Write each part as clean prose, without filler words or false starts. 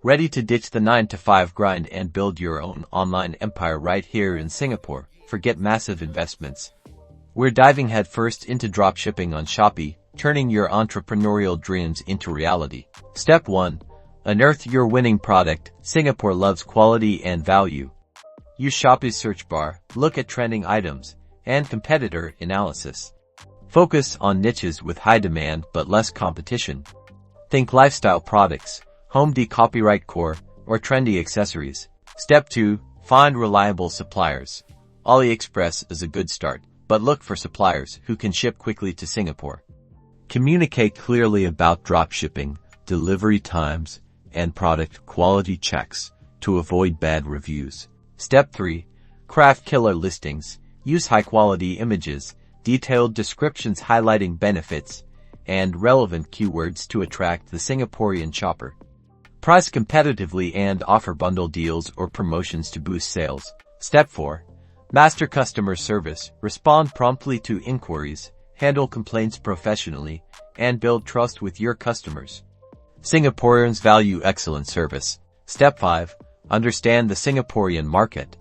Ready to ditch the 9-to-5 grind and build your own online empire right here in Singapore? Forget massive investments. We're diving headfirst into dropshipping on Shopee, turning your entrepreneurial dreams into reality. Step 1. Unearth your winning product. Singapore loves quality and value. Use Shopee's search bar, look at trending items, and competitor analysis. Focus on niches with high demand but less competition. Think lifestyle products, home copyright core, or trendy accessories. Step 2. Find reliable suppliers. AliExpress is a good start, but look for suppliers who can ship quickly to Singapore. Communicate clearly about dropshipping, delivery times, and product quality checks to avoid bad reviews. Step 3. Craft killer listings. Use high-quality images, detailed descriptions highlighting benefits, and relevant keywords to attract the Singaporean shopper. Price competitively and offer bundle deals or promotions to boost sales. Step 4. Master customer service. Respond promptly to inquiries, handle complaints professionally, and build trust with your customers. Singaporeans value excellent service. Step 5. Understand the Singaporean market.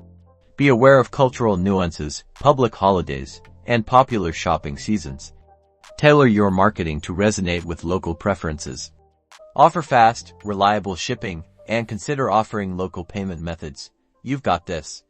Be aware of cultural nuances, public holidays, and popular shopping seasons. Tailor your marketing to resonate with local preferences. Offer fast, reliable shipping, and consider offering local payment methods. You've got this.